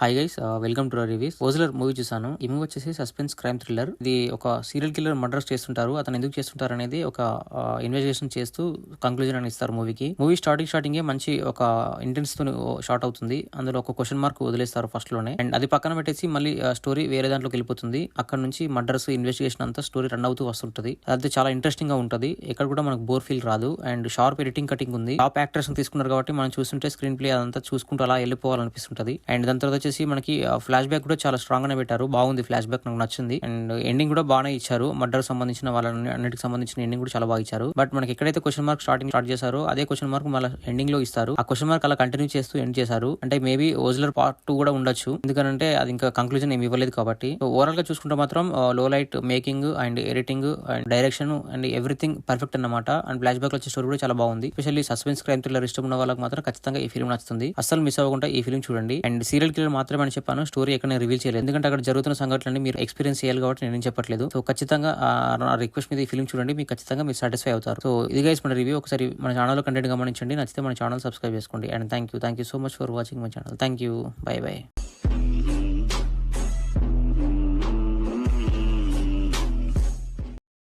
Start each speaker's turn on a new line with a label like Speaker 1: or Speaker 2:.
Speaker 1: Hi guys, welcome two reviews. Ozler movie చూసాను. ఈ movie వచ్చేసి సస్పెన్స్ క్రైమ్ థ్రిల్లర్. ఇది ఒక సీరియల్ కిల్లర్ మర్డర్స్ చేస్తుంటారు. అతను ఎందుకు చేస్తుంటారు అనేది ఒక ఇన్వెస్టిగేషన్ చేస్తూ కంక్లూజన్ అని ఇస్తారు మూవీకి. మూవీ స్టార్టింగ్ మంచి ఒక ఇంటెన్స్ తో షార్ట్ అవుతుంది. అందులో ఒక క్వశ్చన్ మార్క్ వదిలేస్తారు ఫస్ట్ లోనే. అండ్ అది పక్కన పెట్టేసి మళ్ళీ స్టోరీ వేరే దాంట్లోకి వెళ్ళిపోతుంది. అక్కడ నుంచి మర్డర్స్ ఇన్వెస్టిగేషన్ అంతా స్టోరీ రన్ అవుతూ వస్తుంటది. అది చాలా ఇంట్రెస్టింగ్ గా ఉంటది. ఎక్కడ కూడా మనకు బోర్ ఫీల్ రాదు. అండ్ షార్ప్ ఎడిటింగ్ కటింగ్ ఉంది. టాప్ యాక్టర్స్ తీసుకున్నారు కాబట్టి మనం చూస్తుంటే స్క్రీన్ ప్లే అదంతా చూసుకుంటూ అలా వెళ్ళిపోవాలనిపిస్తుంటది. అండ్ దాని తర్వాత వచ్చేసి మనకి ఫ్లాష్ బ్యాక్ కూడా చాలా స్ట్రాంగ్ గానే పెట్టారు. బాగుంది ఫ్లాష్ బ్యాక్, నాకు నచ్చింది. అండ్ ఎండింగ్ కూడా బాగానే ఇచ్చారు. మర్డర్ సంబంధించిన వాళ్ళని అన్నిటికి సంబంధించిన ఎండింగ్ కూడా చాలా బాగా ఇచ్చారు. బట్ మనకి ఎక్కడైతే క్వశ్చన్ మార్క్ స్టార్ట్ చేశారో అదే క్వశ్చన్ మార్క్ మళ్ళీ ఎండింగ్ లో ఇస్తారు. ఆ క్వశ్చన్ మార్క్ అలా కంటిన్యూ చేస్తూ ఎండ్ చేశారు. అంటే మేబీ ఓజ్లర్ పార్ట్ 2 కూడా ఉండొచ్చు. ఎందుకంటే అది ఇంకా కంక్లూజన్ ఏమి ఇవ్వలేదు కాబట్టి. ఓవరాల్ గా చూసుకుంటే మాత్రం లో light making and editing and direction and everything perfect అన్నమాట. అండ్ ఫ్లాష్ బ్యాక్ వచ్చే స్టోరీ కూడా చాలా బాగుంది. స్పెషల్లీ సస్పెన్స్ క్రైమ్ థ్రిల్లర్ ఇష్టం ఉన్న వాళ్ళకి మాత్రం ఖచ్చితంగా ఈ ఫిల్మ్ నచ్చుతుంది. అస్సలు మిస్ అవ్వకుండా ఈ ఫిల్మ్ చూడండి. అండ్ సీరియల్ కిల్లర్ మాత్రమే అని చెప్పాను, స్టోరీ ఎక్కడ రివీల్ చేయలేదు. ఎందుకంటే అక్కడ జరుగుతున్న సంఘటనలు మీరు ఎక్స్పీరియన్స్ చేయాలి కాబట్టి నేను చెప్పట్లేదు. సో ఖచ్చితంగా నా రిక్వెస్ట్ మీద ఈ ఫిల్మ్ చూడండి, మీకు ఖచ్చితంగా మీరు సాటిస్ఫై అవుతారు. సో ఇది గైస్ మన రివ్యూ. ఒకసారి మన ఛానల్ కంటెంట్ గమనించండి. నచ్చితే మన ఛానల్ సబ్స్క్రైబ్ చేసుకోండి. And thank you so much for watching my channel. Thank you. By by.